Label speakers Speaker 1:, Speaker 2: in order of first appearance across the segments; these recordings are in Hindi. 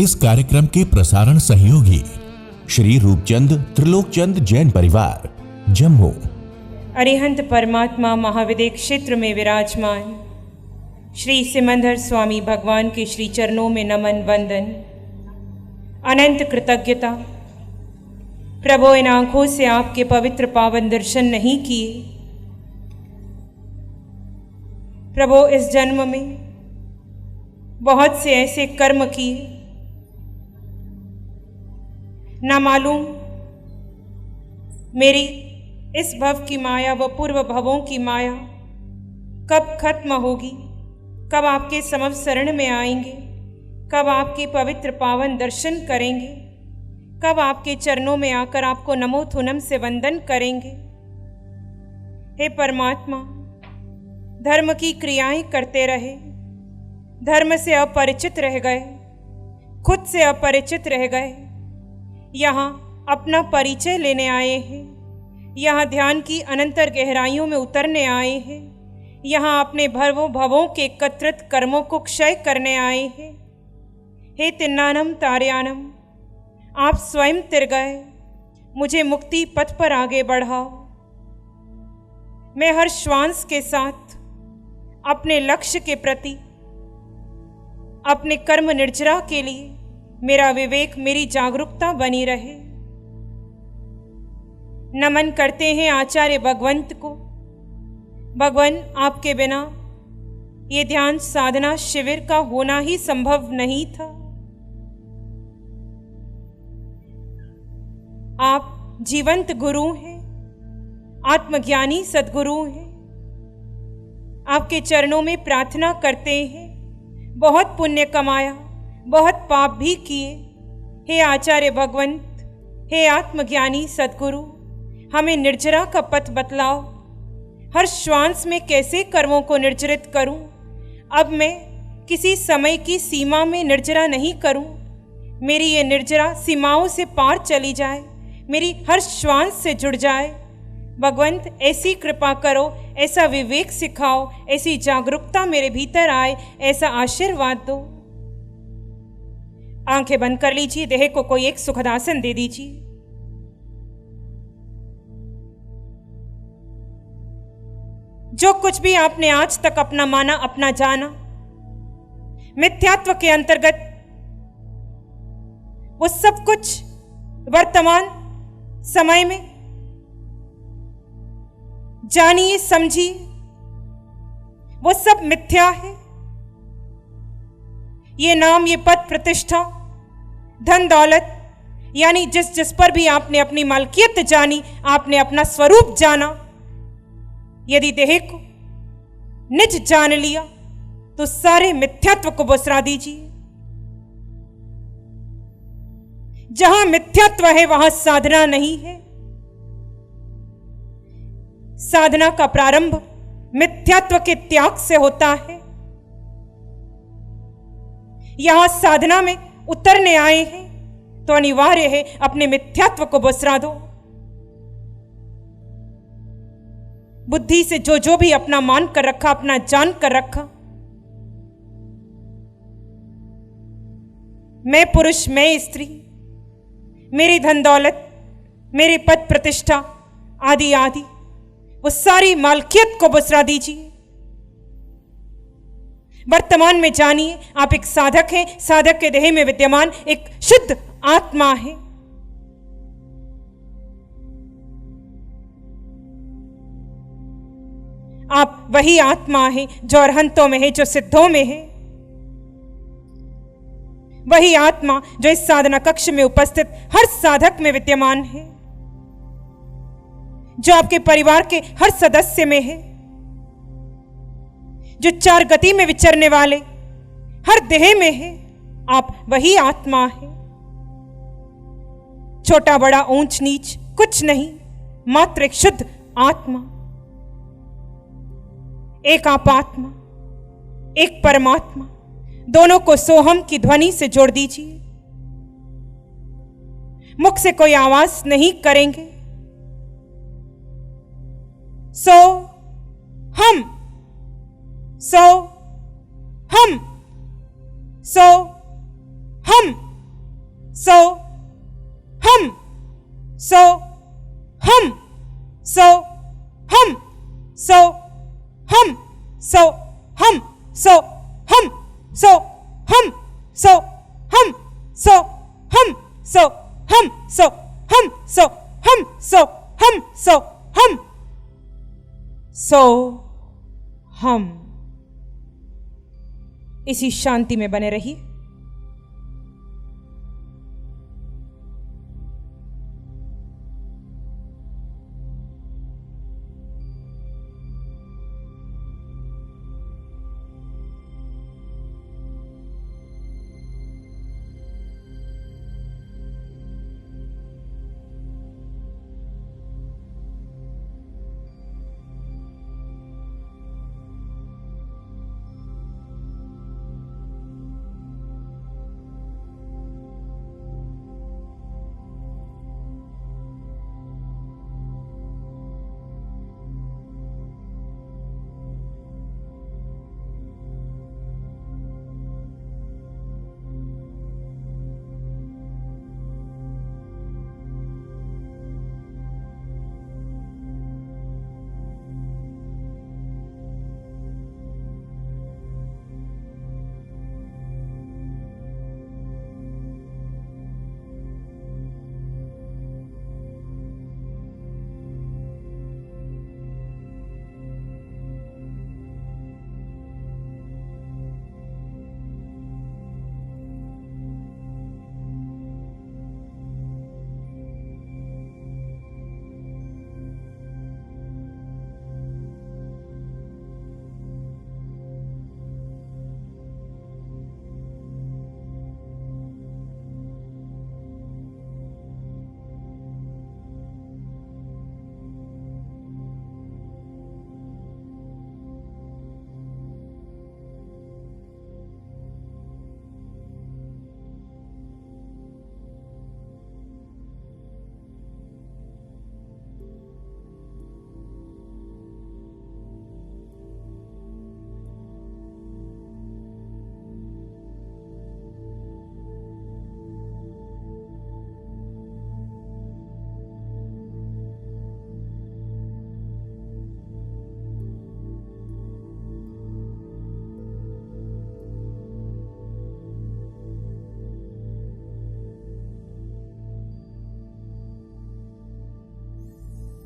Speaker 1: इस कार्यक्रम के प्रसारण सहयोगी श्री रूपचंद त्रिलोकचंद जैन परिवार, जम्मू।
Speaker 2: अरिहंत परमात्मा महाविद्य क्षेत्र में विराजमान श्री सिमंदर स्वामी भगवान के श्री चरणों में नमन वंदन, अनंत कृतज्ञता। प्रभु, इन आंखों से आपके पवित्र पावन दर्शन नहीं किए। प्रभु, इस जन्म में बहुत से ऐसे कर्म किए, ना मालूम मेरी इस भव की माया व पूर्व भवों की माया कब खत्म होगी, कब आपके समव शरण में आएंगे, कब आपके पवित्र पावन दर्शन करेंगे, कब आपके चरणों में आकर आपको नमो थुनम से वंदन करेंगे। हे परमात्मा, धर्म की क्रियाएं करते रहे, धर्म से अपरिचित रह गए, खुद से अपरिचित रह गए। यहाँ अपना परिचय लेने आए हैं, यहाँ ध्यान की अनंतर गहराइयों में उतरने आए हैं, यहाँ अपने भवों के एकत्रित कर्मों को क्षय करने आए हैं। हे तिन्नानम तार्यानम, आप स्वयं तिर गए, मुझे मुक्ति पथ पर आगे बढ़ाओ। मैं हर श्वास के साथ अपने लक्ष्य के प्रति, अपने कर्म निर्जरा के लिए मेरा विवेक, मेरी जागरूकता बनी रहे। नमन करते हैं आचार्य भगवंत को। भगवान, आपके बिना ये ध्यान साधना शिविर का होना ही संभव नहीं था। आप जीवंत गुरु हैं, आत्मज्ञानी सद्गुरु हैं। आपके चरणों में प्रार्थना करते हैं, बहुत पुण्य कमाया, बहुत पाप भी किए। हे आचार्य भगवंत, हे आत्मज्ञानी सद्गुरु, हमें निर्जरा का पथ बतलाओ। हर श्वास में कैसे कर्मों को निर्जरित करूं? अब मैं किसी समय की सीमा में निर्जरा नहीं करूं। मेरी ये निर्जरा सीमाओं से पार चली जाए, मेरी हर श्वास से जुड़ जाए। भगवंत, ऐसी कृपा करो, ऐसा विवेक सिखाओ, ऐसी जागरूकता मेरे भीतर आए, ऐसा आशीर्वाद दो। आंखें बंद कर लीजिए, देह को कोई एक सुखद आसन दे दीजिए। जो कुछ भी आपने आज तक अपना माना, अपना जाना, मिथ्यात्व के अंतर्गत, वो सब कुछ वर्तमान समय में जानिए, समझिए, वो सब मिथ्या है। ये नाम, ये पद, प्रतिष्ठा, धन दौलत, यानी जिस जिस पर भी आपने अपनी मालकियत जानी, आपने अपना स्वरूप जाना, यदि देह को निज जान लिया तो सारे मिथ्यात्व को बुसरा दीजिए। जहां मिथ्यात्व है वहां साधना नहीं है। साधना का प्रारंभ मिथ्यात्व के त्याग से होता है। यहां साधना में उतरने आए हैं तो अनिवार्य है अपने मिथ्यात्व को बुसरा दो। बुद्धि से जो जो भी अपना मान कर रखा, अपना जान कर रखा, मैं पुरुष, मैं स्त्री, मेरी धन दौलत, मेरी पद प्रतिष्ठा आदि आदि, वो सारी मालकियत को बुसरा दीजिए। वर्तमान में जानिए, आप एक साधक हैं, साधक के देह में विद्यमान एक शुद्ध आत्मा है। आप वही आत्मा है जो अरहंतों में है, जो सिद्धों में है। वही आत्मा जो इस साधना कक्ष में उपस्थित हर साधक में विद्यमान है, जो आपके परिवार के हर सदस्य में है, जो चार गति में विचरने वाले हर देह में है। आप वही आत्मा है। छोटा बड़ा, ऊंच नीच कुछ नहीं, मात्र एक शुद्ध आत्मा, एक आपात्मा, एक परमात्मा। दोनों को सोहम की ध्वनि से जोड़ दीजिए। मुख से कोई आवाज नहीं करेंगे। सो हम, सो हम, सो हम, सो हम, सो हम, सो हम, सो हम, सो हम, सो हम, सो हम, सो हम, सो हम, सो हम, सो हम, सो हम, सो हम, सो हम, सो हम। इसी शांति में बने रहिए।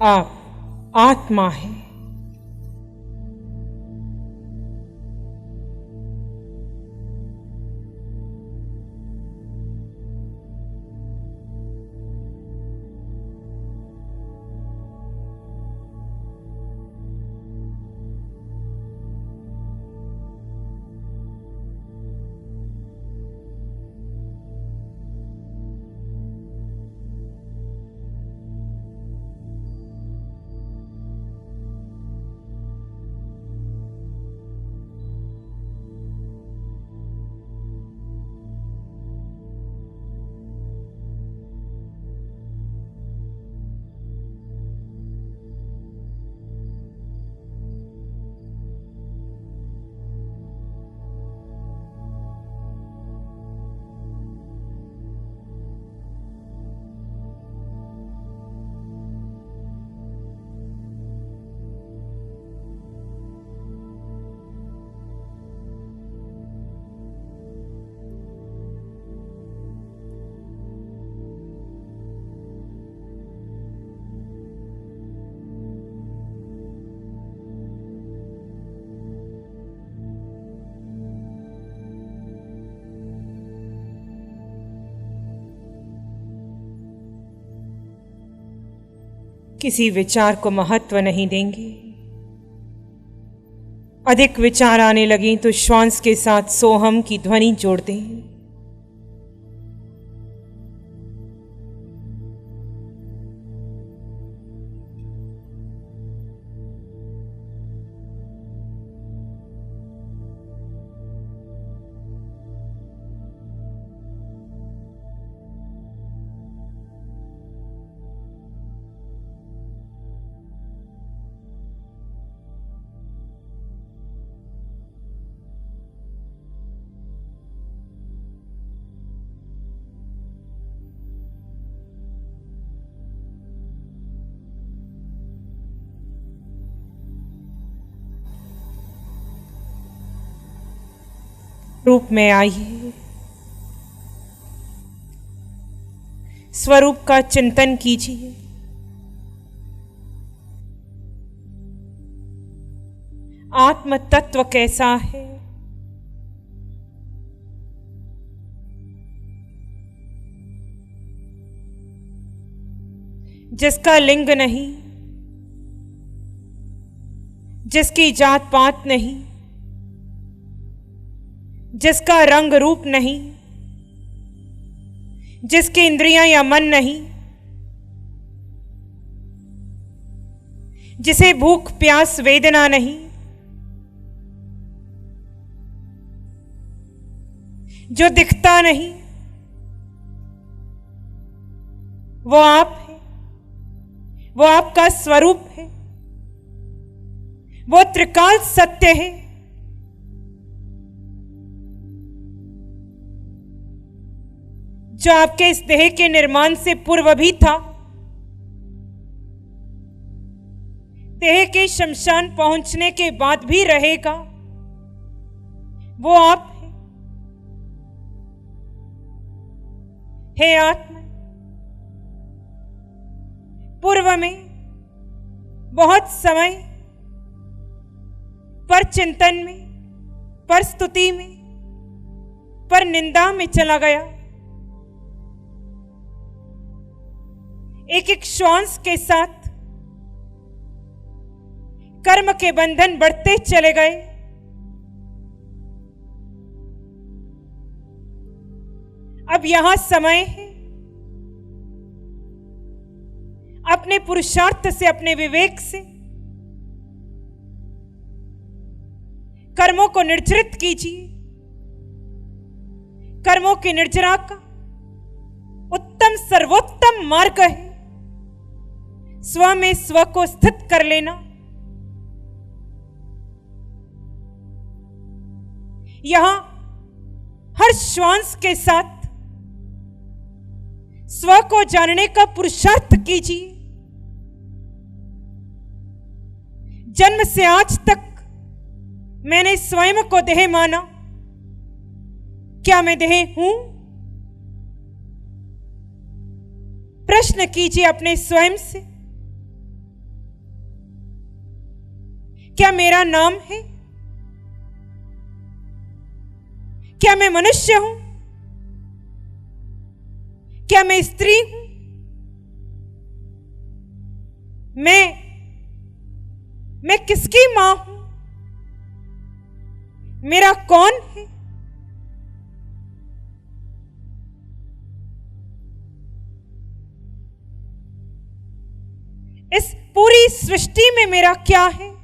Speaker 2: आप आत्मा हैं। किसी विचार को महत्व नहीं देंगे। अधिक विचार आने लगे तो श्वास के साथ सोहम की ध्वनि जोड़ दें। रूप में आइए, स्वरूप का चिंतन कीजिए। आत्म तत्व कैसा है? जिसका लिंग नहीं, जिसकी जात पात नहीं, जिसका रंग रूप नहीं, जिसकी इंद्रियां या मन नहीं, जिसे भूख प्यास वेदना नहीं, जो दिखता नहीं, वो आप है, वो आपका स्वरूप है, वो त्रिकाल सत्य है। जो आपके इस देह के निर्माण से पूर्व भी था, देह के शमशान पहुंचने के बाद भी रहेगा, वो आप है। हे आत्मा, पूर्व में बहुत समय पर चिंतन में, पर स्तुति में, पर निंदा में चला गया। एक एक श्वास के साथ कर्म के बंधन बढ़ते चले गए। अब यहां समय है अपने पुरुषार्थ से, अपने विवेक से कर्मों को निर्जरित कीजिए। कर्मों की निर्जरा का उत्तम सर्वोत्तम मार्ग है स्व में स्व को स्थित कर लेना। यहां हर श्वास के साथ स्व को जानने का पुरुषार्थ कीजिए। जन्म से आज तक मैंने स्वयं को देह माना। क्या मैं देह हूं? प्रश्न कीजिए अपने स्वयं से, क्या मेरा नाम है? क्या मैं मनुष्य हूं? क्या मैं स्त्री हूं? मैं किसकी मां हूं? मेरा कौन है? इस पूरी सृष्टि में मेरा क्या है?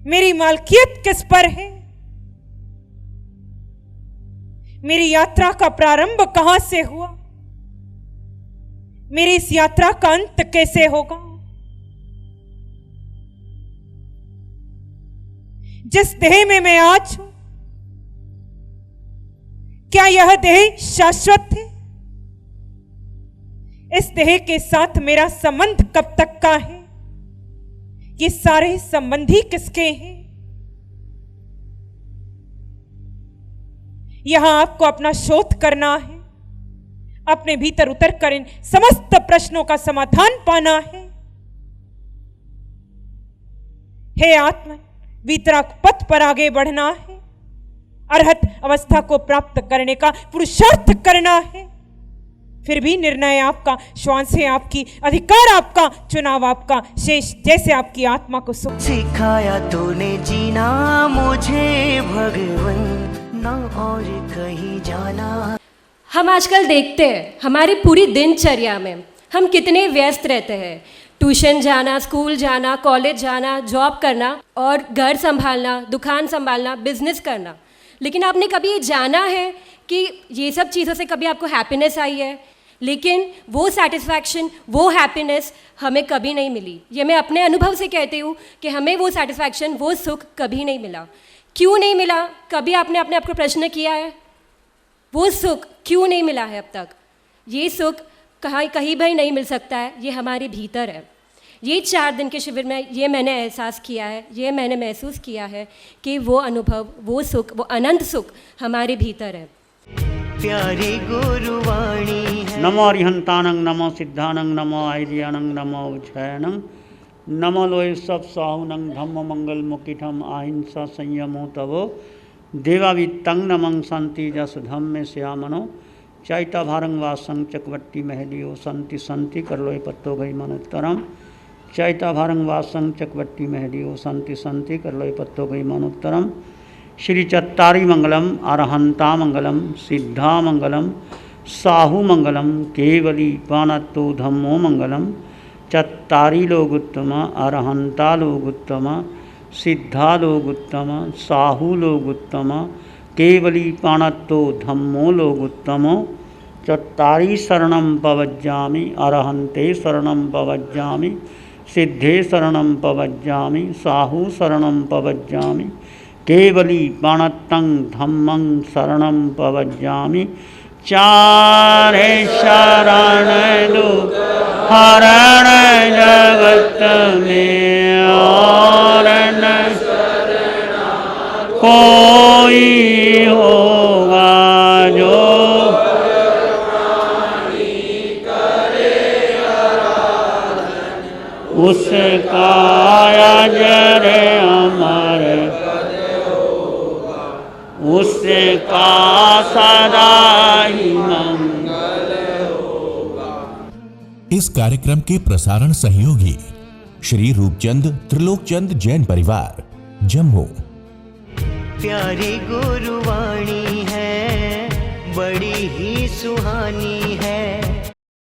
Speaker 2: मेरी मालकियत किस पर है? मेरी यात्रा का प्रारंभ कहां से हुआ? मेरी इस यात्रा का अंत कैसे होगा? जिस देह में मैं आज हूं, क्या यह देह शाश्वत है? इस देह के साथ मेरा संबंध कब तक का है? ये सारे संबंधी किसके हैं? यहां आपको अपना शोध करना है, अपने भीतर उतर कर इन समस्त प्रश्नों का समाधान पाना है। हे आत्मा, वितराग पथ पर आगे बढ़ना है, अरहत अवस्था को प्राप्त करने का पुरुषार्थ करना है। फिर भी निर्णय आपका, श्वासें आपकी, अधिकार आपका, चुनाव आपका, शेष जैसे आपकी आत्मा को
Speaker 3: सिखाया तूने जीना मुझे भगवन, ना और कहीं जाना।
Speaker 4: हम आजकल देखते हैं हमारी पूरी दिनचर्या में हम कितने व्यस्त रहते हैं। ट्यूशन जाना, स्कूल जाना, कॉलेज जाना, जॉब करना और घर संभालना, दुकान संभालना, बिजनेस करना। लेकिन आपने कभी ये जाना है कि ये सब चीज़ों से कभी आपको हैप्पीनेस आई है? लेकिन वो सेटिस्फैक्शन, वो हैप्पीनेस हमें कभी नहीं मिली। ये मैं अपने अनुभव से कहती हूँ कि हमें वो सेटिस्फैक्शन, वो सुख कभी नहीं मिला। क्यों नहीं मिला? कभी आपने अपने आप को प्रश्न किया है? वो सुख क्यों नहीं मिला है अब तक? ये सुख कहीं भी नहीं मिल सकता है, ये हमारे भीतर है। ये 4 दिन के शिविर में ये मैंने एहसास किया है, ये मैंने महसूस किया है कि वो अनुभव, वो सुख, वो अनंत सुख हमारे भीतर है।
Speaker 3: प्यारी गुरुवाणी है।
Speaker 5: नमो अरिहंतानंग, नमो सिद्धानंग, नमो आयर्यानंग, नमो उच्छयनंग, नमो लोय सब साहुनंग, धम्म मंगल मुकिठम अहिंसा संयमो तवो देवावित्तं नमं शांति जस धम्मे श्यामनो चैता भारंग वासंग चकवट्टी महलियो संति संति कर लोय पत्तो गई मनोत्तरम चैता भारंग वासंग चकवट्टी महलियो संति संति कर लोय पत्तो गई मनोत्तरम। श्री चत्तारी मंगलम, अरहंता मंगलम, सिद्धा मंगलम, साहू मंगलम, केवली पाणत्तो धम्मो मंगलम। चत्तारी लोग उत्तम, अरहंता लोग उत्तम, सिद्धा लोग उत्तम, साहू लोग उत्तम, केवली पाणत्तो धम्मो लोग उत्तमो। चत्तारी शरणं पवज्जामि, अरहंते शरणं पवज्जामि, सिद्धे शरणं पवज्जामि, साहू शरणं पवज्जामि, केवली पाणत्तं धम्मं शरणं पवज्जामि। चारे शरण दो हरण जगत में और न कोई होगा जो उसका अजर अमर, उसका सदा ही मंगल होगा।
Speaker 1: इस कार्यक्रम के प्रसारण सहयोगी श्री रूपचंद त्रिलोकचंद जैन परिवार, जम्मू।
Speaker 3: प्यारी गुरुवाणी है, बड़ी ही सुहानी है।